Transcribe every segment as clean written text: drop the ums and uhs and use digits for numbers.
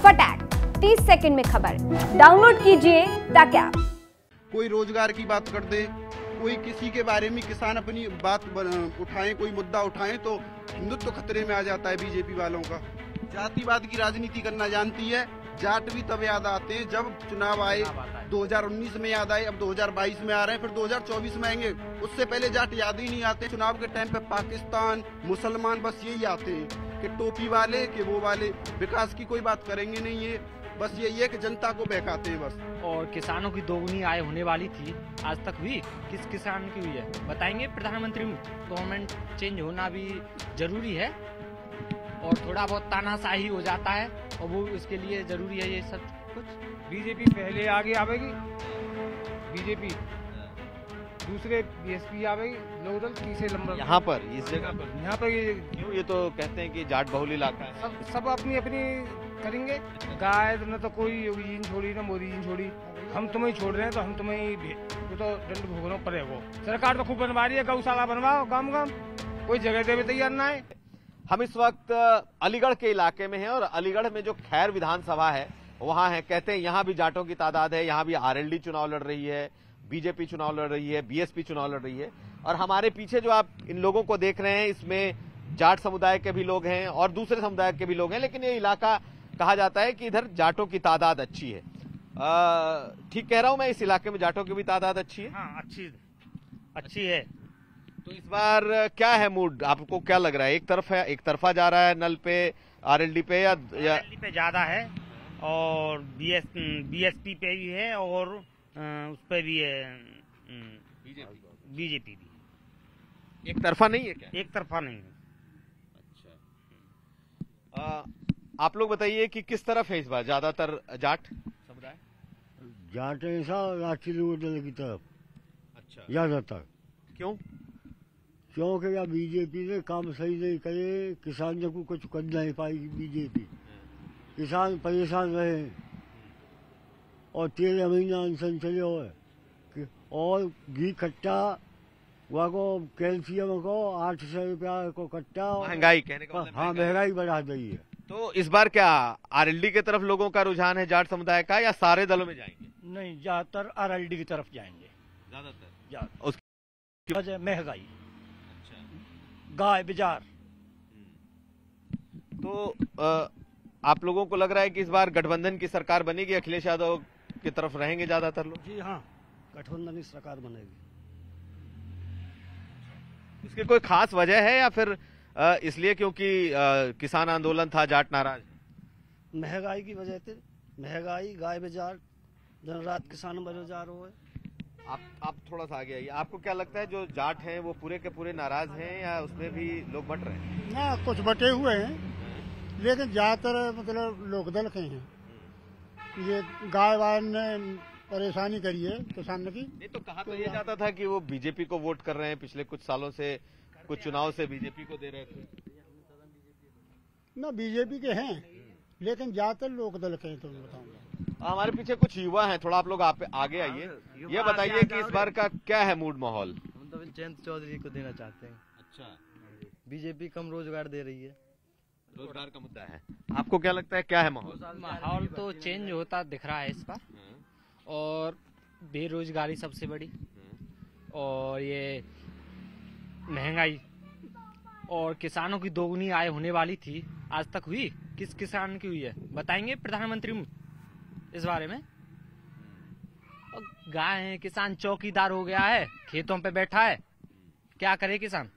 फटाक 30 सेकंड में खबर डाउनलोड कीजिए ताकि आप कोई रोजगार की बात कर दे, कोई किसी के बारे में किसान अपनी बात उठाएं, कोई मुद्दा उठाएं तो हिंदुत्व खतरे में आ जाता है बीजेपी वालों का। जातिवाद की राजनीति करना जानती है। जाट भी तब याद आते हैं जब चुनाव आए। 2019 में याद आए, अब 2022 में आ रहे हैं, फिर 2024 में आएंगे। उससे पहले जाट याद ही नहीं आते। चुनाव के टाइम पे पाकिस्तान, मुसलमान, बस यही आते हैं कि टोपी वाले के वो वाले। विकास की कोई बात करेंगे नहीं है, बस यही है कि जनता को बहकाते हैं बस। और किसानों की दोगुनी आय होने वाली थी, आज तक हुई? किस किसान की हुई है बताएंगे प्रधानमंत्री? गवर्नमेंट चेंज होना भी जरूरी है और थोड़ा बहुत तानाशाही हो जाता है और वो इसके लिए जरूरी है ये सब कुछ। बीजेपी पहले आगे आवेगी, बीजेपी दूसरे बीएसपी आवेगी, लोकदल तीसरे नंबर। यहाँ पर इस जगह पर यहाँ पर ये तो कहते हैं कि जाट बहुल इलाका है। सब अपनी अपनी करेंगे। गाय न तो कोई योगी जी छोड़ी, ना मोदी जी छोड़ी। हम तुम्हें छोड़ रहे हैं तो हम तुम्हें तो दंड भुगतना पड़ेगा। सरकार तो खूब बनवा रही है, गौशाला बनवाओ, गाँव गाँव कोई जगह देवे तैयार ना है। हम इस वक्त अलीगढ़ के इलाके में हैं और अलीगढ़ में जो खैर विधानसभा है वहां है। कहते हैं यहाँ भी जाटों की तादाद है। यहाँ भी आरएलडी चुनाव लड़ रही है, बीजेपी चुनाव लड़ रही है, बीएसपी चुनाव लड़ रही है। और हमारे पीछे जो आप इन लोगों को देख रहे हैं, इसमें जाट समुदाय के भी लोग हैं और दूसरे समुदाय के भी लोग हैं। लेकिन ये इलाका कहा जाता है कि इधर जाटों की तादाद अच्छी है। ठीक कह रहा हूं मैं? इस इलाके में जाटों की भी तादाद अच्छी है। हाँ, अच्छी है। तो इस बार क्या है मूड? आपको क्या लग रहा है? एक तरफा जा रहा है नल पे, आरएलडी पे या आरएलडी पे ज्यादा है और बीएसपी पे भी है और उस पे भी है बीजेपी भी। एक तरफा नहीं है क्या? एक तरफा नहीं है। अच्छा, आप लोग बताइए कि किस तरफ है इस बार ज्यादातर जाट समुदाय? जाट ऐसा राष्ट्रीय लोकदल की तरफ। अच्छा, ज्यादातर। क्यों? क्योंकि या बीजेपी ने काम सही नहीं करे, किसानों को कुछ कर नहीं पाएगी बीजेपी। किसान परेशान रहे और 13 महीना अनशन चले हुए और घी कट्टा वहाँ को कैल्शियम को 800 रुपया को कट्टा। महंगाई कहने का मतलब? हाँ, महंगाई बढ़ा दी है। तो इस बार क्या आरएलडी की तरफ लोगों का रुझान है जाट समुदाय का, या सारे दलों में जाएंगे? नहीं, ज्यादातर आरएलडी की तरफ जाएंगे। ज्यादातर उसकी वजह महंगाई, गाय बाजार। तो आप लोगों को लग रहा है कि इस बार गठबंधन की सरकार बनेगी, अखिलेश यादव की तरफ रहेंगे ज्यादातर लोग? जी हाँ, गठबंधन की सरकार बनेगी। इसकी कोई खास वजह है या फिर इसलिए क्योंकि किसान आंदोलन था, जाट नाराज? महंगाई की वजह से, महंगाई, गाय बाजार, दिन रात किसान बेरोजगार हो। आप थोड़ा सा आगे आइए। आपको क्या लगता है जो जाट हैं वो पूरे के पूरे नाराज हैं या उसमें भी लोग बट रहे हैं? ना, कुछ बटे हुए हैं लेकिन ज्यादातर मतलब लोकदल के हैं। ये गाय वाय ने परेशानी करी है किसान की। नहीं तो कहा तो ये जाता था कि वो बीजेपी को वोट कर रहे हैं, पिछले कुछ सालों से, कुछ चुनाव से बीजेपी को दे रहे थे। ना, बीजेपी के हैं लेकिन ज्यादातर लोकदल के हैं। तो बताऊंगा, हमारे पीछे कुछ युवा हैं, थोड़ा आप लोग आगे आइए। ये बताइए कि इस बार का क्या है मूड माहौल? हम तो जयंत चौधरी को देना चाहते हैं। अच्छा, बीजेपी कम रोजगार दे रही है, रोजगार का मुद्दा है। आपको क्या लगता है क्या है माहौल? माहौल तो चेंज होता दिख रहा है इस बार, और बेरोजगारी सबसे बड़ी, और ये महंगाई, और किसानों की दोगुनी आय होने वाली थी, आज तक हुई? किस किसान की हुई है बताएंगे प्रधानमंत्री इस बारे में? और गाय है, किसान चौकीदार हो गया है, खेतों पे बैठा है। क्या करे किसान?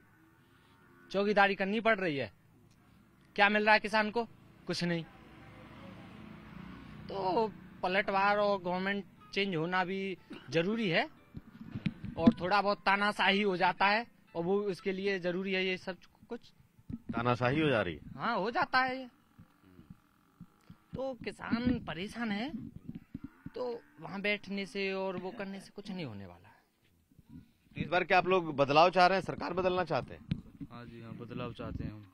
चौकीदारी करनी पड़ रही है। क्या मिल रहा है किसान को? कुछ नहीं। तो पलटवार और गवर्नमेंट चेंज होना भी जरूरी है और थोड़ा बहुत तानाशाही हो जाता है और वो इसके लिए जरूरी है ये सब कुछ। तानाशाही हो जा रही है? हाँ, हो जाता है ये। तो किसान परेशान है, तो वहां बैठने से और वो करने से कुछ नहीं होने वाला है। इस बार क्या आप लोग बदलाव चाह रहे हैं, सरकार बदलना चाहते हैं? हाँ जी हाँ, बदलाव चाहते हैं हम।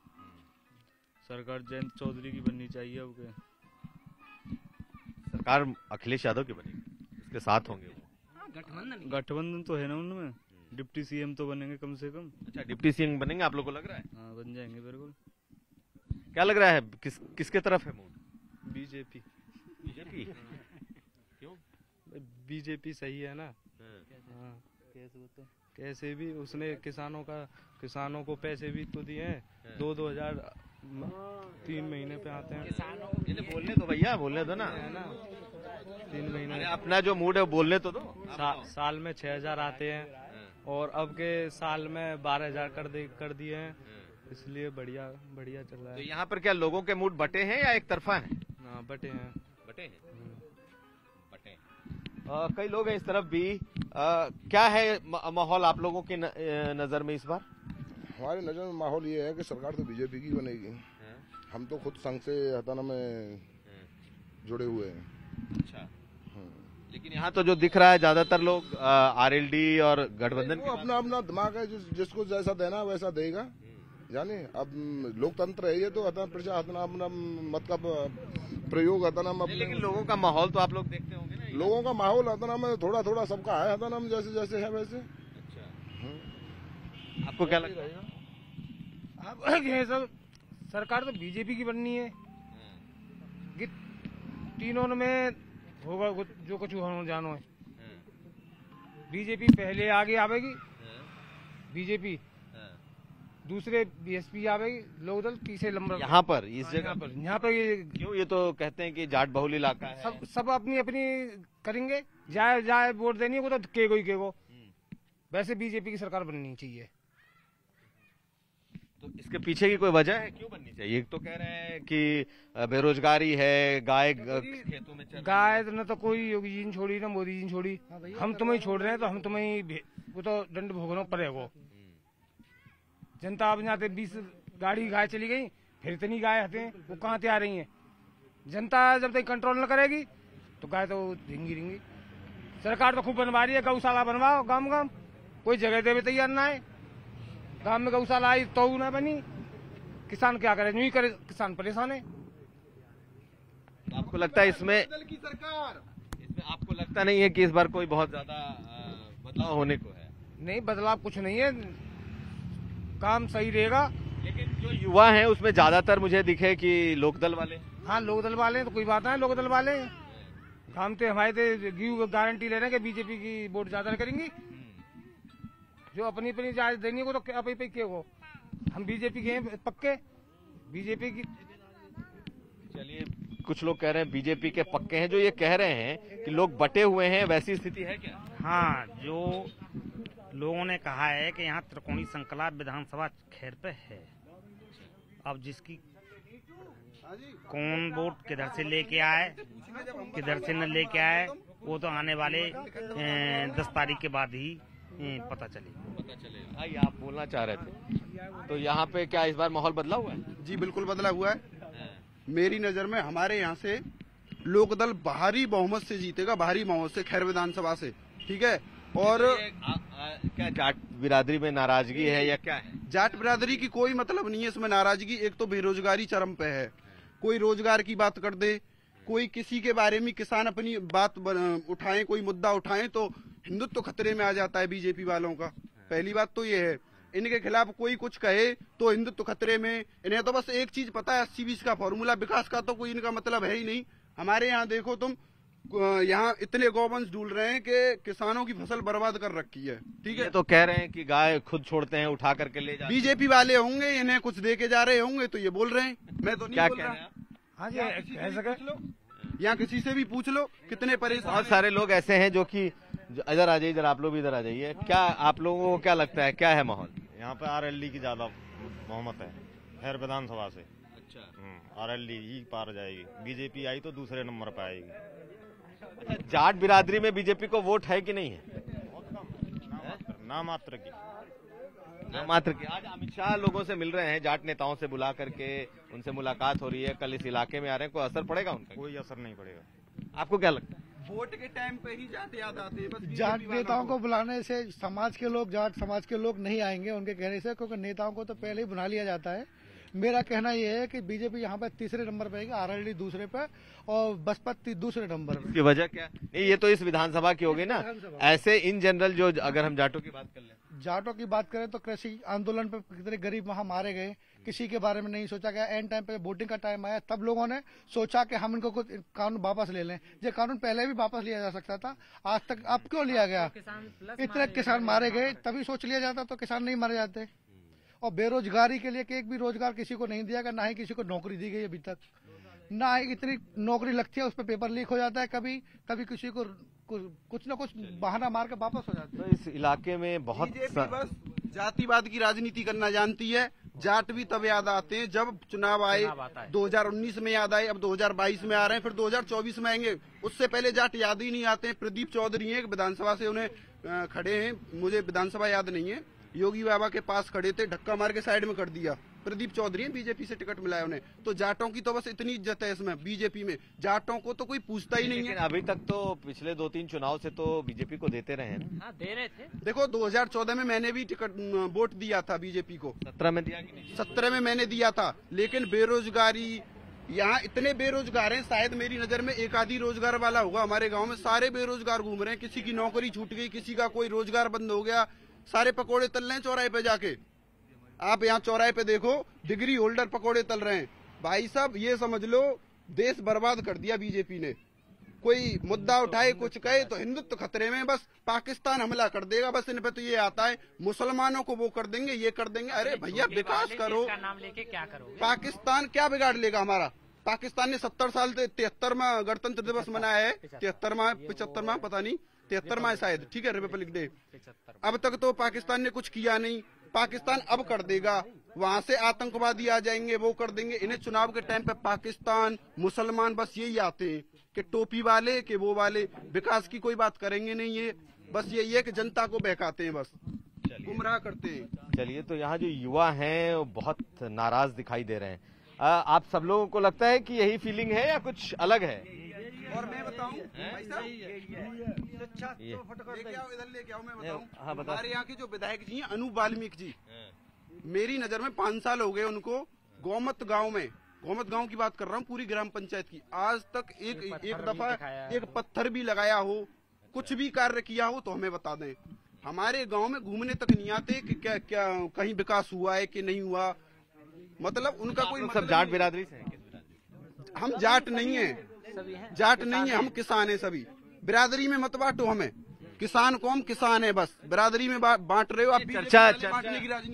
सरकार जयंत चौधरी की बननी चाहिए। अब क्या सरकार अखिलेश यादव की बनेगी, इसके साथ होंगे वो? गठबंधन तो है ना उनमें। डिप्टी सीएम तो बनेंगे कम से कम। अच्छा, डिप्टी सीएम बनेंगे आप लोग को लग रहा है? हाँ, बन जाएंगे बिल्कुल। क्या लग रहा है किसके तरफ है मूड? बीजेपी। बीजेपी क्यों? बीजेपी सही है ना। हाँ, कैसे भी उसने किसानों को पैसे भी तो दिए हैं। 2,000 3 महीने पे आते हैं। बोलने तो भैया, बोलने दो ना। 3 महीने अपना जो मूड है बोलने तो दो। साल में 6,000 आते हैं और अब के साल में 12,000 कर दिए हैं, इसलिए बढ़िया चल रहा है। तो यहाँ पर क्या लोगों के मूड बटे हैं या एक तरफा है? हाँ, बटे हैं। बटे कई लोग हैं इस तरफ भी। क्या है माहौल आप लोगों की नजर में इस बार? हमारी नजर में माहौल ये है कि सरकार तो बीजेपी की बनेगी। हम तो खुद संघ से हताना में जुड़े हुए हैं। अच्छा। लेकिन यहाँ तो जो दिख रहा है ज्यादातर लोग आरएलडी और गठबंधन वो अपना अपना दिमाग है, जिसको जैसा देना वैसा देगा। जाने अब लोकतंत्र है ये, तो प्रजा अपना मत का प्रयोग लेकिन लोगों का माहौल तो आप लोग देखते होंगे ना। लोगों का माहौल हताना में थोड़ा सबका है, हताना में जैसे जैसे है वैसे। अच्छा। आपको क्या लगता है? अब ये सब सरकार तो बीजेपी की बननी है कि तीनों में होगा जो कुछ होना जानो है। बीजेपी पहले आगे आवेगी, बीजेपी दूसरे बीएसपी आवेगी, लोकदल तीसरे नंबर यहाँ पर इस जगह पर। यहाँ पर क्यों? ये तो कहते हैं कि जाट बहुल इलाका है। सब अपनी अपनी करेंगे, जाए वोट देनी है तो केगो। वैसे बीजेपी की सरकार बननी चाहिए। तो इसके पीछे की कोई वजह है क्यों बननी चाहिए? एक तो कह रहे हैं कि बेरोजगारी है, गाय खेतों में गाय न तो कोई योगी जी ने छोड़ी ना मोदी जी ने छोड़ी। हम तुम्हें छोड़ रहे हैं तो हम तुम्हें वो तो दंड भोगना पड़ेगा। जनता अब यहाँ 20 गाड़ी गाय चली गई, फिर इतनी गाय हते वो कहाँ से आ रही हैं? जनता जब तक कंट्रोल न करेगी तो गाय तो रिंगी। सरकार तो खूब बनवा रही है, गौशाला बनवाओ गांव। कोई जगह देवे तैयार ना है। गांव में गौशाला आई तो ना बनी। किसान क्या करे? यूं ही करे, किसान परेशान है। तो आपको लगता है इसमें आपको लगता नहीं है कि इस बार कोई बहुत ज्यादा बदलाव होने को है? नहीं, बदलाव कुछ नहीं है, काम सही रहेगा। लेकिन जो युवा हैं उसमें ज्यादातर मुझे दिखे कि लोकदल वाले। हाँ, लोकदल वाले तो कोई बात नहीं। लोकदल वाले हम तो हमारे गिव गारंटी ले रहे हैं कि बीजेपी की वोट ज्यादा करेंगी। जो अपनी देनी को तो अपनी को हम बीजेपी के हैं पक्के। बीजेपी की चलिए, कुछ लोग कह रहे हैं बीजेपी के पक्के हैं। जो ये कह रहे हैं कि लोग बटे हुए हैं, वैसी स्थिति है क्या? हाँ, जो लोगों ने कहा है कि यहाँ त्रिकोणी संकला विधानसभा खैर पे है। अब जिसकी कौन वोट किधर से लेके आए, किधर से न लेके आए, वो तो आने वाले 10 तारीख के बाद ही पता चलेगा। भाई, आप बोलना चाह रहे थे तो यहाँ पे क्या इस बार माहौल बदला हुआ है? जी बिल्कुल बदला हुआ है। मेरी नजर में हमारे यहाँ से लोकदल भारी बहुमत से जीतेगा, भारी बहुमत से खैर विधानसभा से। ठीक है। और क्या जाट बिरादरी में नाराजगी है या क्या है? जाट बिरादरी की कोई मतलब नहीं है इसमें नाराजगी। एक तो बेरोजगारी चरम पे है, कोई रोजगार की बात कर दे, कोई किसी के बारे में किसान अपनी बात उठाएं, कोई मुद्दा उठाएं तो हिंदुत्व खतरे में आ जाता है बीजेपी वालों का। पहली बात तो ये है, इनके खिलाफ कोई कुछ कहे तो हिंदुत्व खतरे में। इन्हें तो बस एक चीज पता है, 80-20 का फॉर्मूला, विकास का तो कोई इनका मतलब है ही नहीं। हमारे यहाँ देखो तुम, यहाँ इतने गौवंश ढूंढ रहे हैं कि किसानों की फसल बर्बाद कर रखी है। ठीक है। तो कह रहे हैं कि गाय खुद छोड़ते हैं, उठा करके ले जाते हैं। बीजेपी वाले होंगे, इन्हें कुछ दे के जा रहे होंगे तो ये बोल रहे हैं। मैं तो नहीं बोल रहा। हाँ जी, यहाँ किसी से भी पूछ लो, कितने परेशान। बहुत सारे लोग ऐसे हैं जो कि इधर आ जाइए, इधर आप लोग भी इधर आ जाइए। क्या आप लोगों को क्या लगता है, क्या है माहौल? यहाँ पे आरएलडी की ज्यादा बहुमत है खैर विधानसभा से। अच्छा। आरएलडी ही पार जाएगी। बीजेपी आई तो दूसरे नंबर पे आएगी। अच्छा, जाट बिरादरी में बीजेपी को वोट है कि नहीं है? बहुत कम, नामात्र की। आज अमित शाह लोगों से मिल रहे हैं, जाट नेताओं से बुला करके उनसे मुलाकात हो रही है, कल इस इलाके में आ रहे हैं। कोई असर पड़ेगा उनका? कोई असर नहीं पड़ेगा। आपको क्या लगता है? वोट के टाइम पे ही जाट याद आते हैं। बस जाट नेताओं को बुलाने से समाज के लोग, जाट समाज के लोग नहीं आएंगे उनके कहने से, क्योंकि नेताओं को तो पहले ही बुला लिया जाता है। मेरा कहना यह है कि बीजेपी यहाँ पे तीसरे नंबर पे है, आरएलडी दूसरे पे और बसपा दूसरे नंबर पे। इसकी वजह क्या? नहीं, ये तो इस विधानसभा की हो गई ना। ऐसे इन जनरल जो अगर हम जाटों की बात कर लें, जाटों की बात करें तो कृषि आंदोलन पे कितने गरीब वहां मारे गए, किसी के बारे में नहीं सोचा गया। एंड टाइम पे वोटिंग का टाइम आया तब लोगों ने सोचा कि हम इनको कुछ कानून वापस ले लें। ये कानून पहले भी वापस लिया जा सकता था, आज तक अब क्यों लिया गया? इतने किसान मारे गए, तभी सोच लिया जाता तो किसान नहीं मारे जाते। और बेरोजगारी के लिए एक भी रोजगार किसी को नहीं दिया गया, ना ही किसी को नौकरी दी गई अभी तक। ना ही इतनी नौकरी लगती है, उस पर पेपर लीक हो जाता है, कभी कभी किसी को कुछ न कुछ बहाना मार के वापस हो जाता है। तो इस इलाके में बहुत बस जातिवाद की राजनीति करना जानती है। जाट भी तब याद आते हैं जब चुनाव आए, 2019 में याद आए, अब 2022 में आ रहे हैं, फिर 2024 में आएंगे। उससे पहले जाट याद ही नहीं आते हैं। प्रदीप चौधरी हैं, विधानसभा से उन्हें खड़े हैं, मुझे विधानसभा याद नहीं है, योगी बाबा के पास खड़े थे, धक्का मार के साइड में कर दिया। प्रदीप चौधरी बीजेपी से टिकट मिला है उन्हें। तो जाटों की तो बस इतनी इज्जत है इसमें, बीजेपी में जाटों को तो कोई पूछता ही नहीं है। अभी तक तो पिछले 2-3 चुनाव से तो बीजेपी को देते रहे हैं। हाँ, दे रहे थे। देखो 2014 में मैंने भी टिकट वोट दिया था बीजेपी को। 17 में दिया कि नहीं? 17 में मैंने दिया था, लेकिन बेरोजगारी यहाँ इतने बेरोजगार हैं, शायद मेरी नजर में एक आधी रोजगार वाला होगा हमारे गाँव में। सारे बेरोजगार घूम रहे हैं, किसी की नौकरी छूट गई, किसी का कोई रोजगार बंद हो गया, सारे पकौड़े तल रहे हैं चौराहे पे जाके। आप यहाँ चौराहे पे देखो, डिग्री होल्डर पकौड़े तल रहे हैं। भाई साहब ये समझ लो देश बर्बाद कर दिया बीजेपी ने। कोई मुद्दा उठाए, कुछ कहे तो हिंदुत्व खतरे में, बस पाकिस्तान हमला कर देगा, बस इन पे तो ये आता है, मुसलमानों को वो कर देंगे, ये कर देंगे। अरे भैया विकास करो, नाम लेके क्या करोगे? पाकिस्तान क्या बिगाड़ लेगा हमारा? पाकिस्तान ने 70 साल से 73वां गणतंत्र दिवस मनाया है, 75वां पता नहीं, 73वां शायद, ठीक है, रिपब्लिक डे। अब तक तो पाकिस्तान ने कुछ किया नहीं। पाकिस्तान अब कर देगा, वहां से आतंकवादी आ जाएंगे, वो कर देंगे। इन्हें चुनाव के टाइम पे पाकिस्तान, मुसलमान बस यही आते हैं कि टोपी वाले के वो वाले, विकास की कोई बात करेंगे नहीं। ये बस यही है कि जनता को बहकाते हैं, बस गुमराह करते हैं। चलिए, तो यहाँ जो युवा हैं वो बहुत नाराज दिखाई दे रहे हैं। आप सब लोगों को लगता है कि यही फीलिंग है या कुछ अलग है? और मैं बताऊं भाई साहब, इधर लेके आओ, मैं बताऊं। हमारे यहाँ के जो विधायक जी हैं अनूप वाल्मीकि जी, मेरी नजर में 5 साल हो गए उनको गोमत गांव में, गोमत गांव की बात कर रहा हूँ, पूरी ग्राम पंचायत की, आज तक एक दफा एक पत्थर भी लगाया हो, कुछ भी कार्य किया हो तो हमें बता दें। हमारे गांव में घूमने तक नहीं आते कि क्या क्या कहीं विकास हुआ है कि नहीं हुआ। मतलब उनका कोई सब जाट बिरादरी से हैं? हम जाट नहीं है, जाट नहीं है, हम किसान है सभी। बिरादरी में मत बांटो हमें, किसान को हम किसान है, बस बिरादरी में बांट रहे हो आप।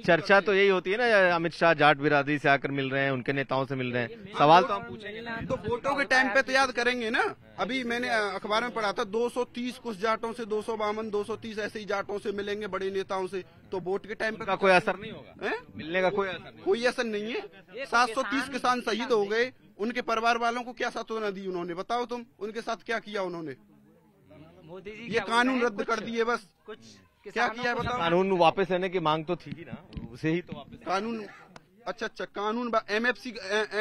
चर्चा तो यही होती है ना, अमित शाह जाट बिरादरी से आकर मिल रहे हैं, उनके नेताओं से मिल रहे हैं, सवाल तो हम पूछेंगे ना। तो वोटों के टाइम पे तो याद करेंगे ना। अभी मैंने अखबार में पढ़ा था 230 कुछ जाटों से, 252 230 ऐसे ही जाटों से मिलेंगे, बड़े नेताओं से। तो वोट के टाइम पे कोई असर नहीं होगा, मिलने का कोई असर नहीं है। 730 किसान शहीद हो गए, उनके परिवार वालों को क्या सांत्वना दी उन्होंने? बताओ तुम, उनके साथ क्या किया उन्होंने? मोदी जी ये कानून रद्द कर दिए, बस कुछ क्या किया है बताओ? कानून वापस लेने की मांग तो थी ही ना, उसे ही तो वापस कानून। अच्छा, कानून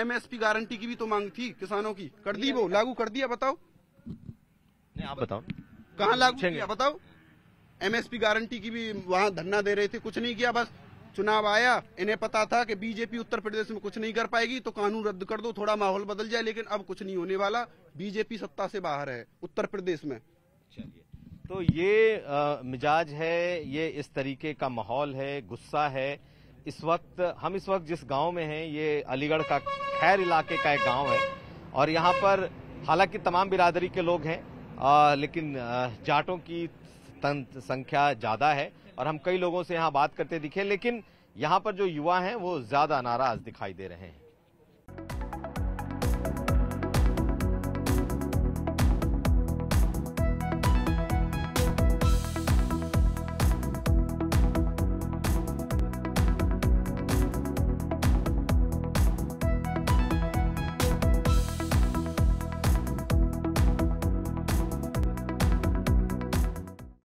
MSP गारंटी की भी तो मांग थी किसानों की, कर दी, वो लागू कर दिया? बताओ, आप बताओ कहाँ लागू किया बताओ? MSP गारंटी की भी वहाँ धरना दे रहे थे, कुछ नहीं किया। बस चुनाव आया, इन्हें पता था कि बीजेपी उत्तर प्रदेश में कुछ नहीं कर पाएगी, तो कानून रद्द कर दो, थोड़ा माहौल बदल जाए। लेकिन अब कुछ नहीं होने वाला, बीजेपी सत्ता से बाहर है उत्तर प्रदेश में। तो ये मिजाज है, ये इस तरीके का माहौल है, गुस्सा है। इस वक्त जिस गांव में हैं, ये अलीगढ़ का खैर इलाके का एक गांव है, और यहाँ पर हालांकि तमाम बिरादरी के लोग हैं, लेकिन जाटों की संख्या ज्यादा है, और हम कई लोगों से यहाँ बात करते दिखे, लेकिन यहाँ पर जो युवा हैं वो ज्यादा नाराज दिखाई दे रहे हैं।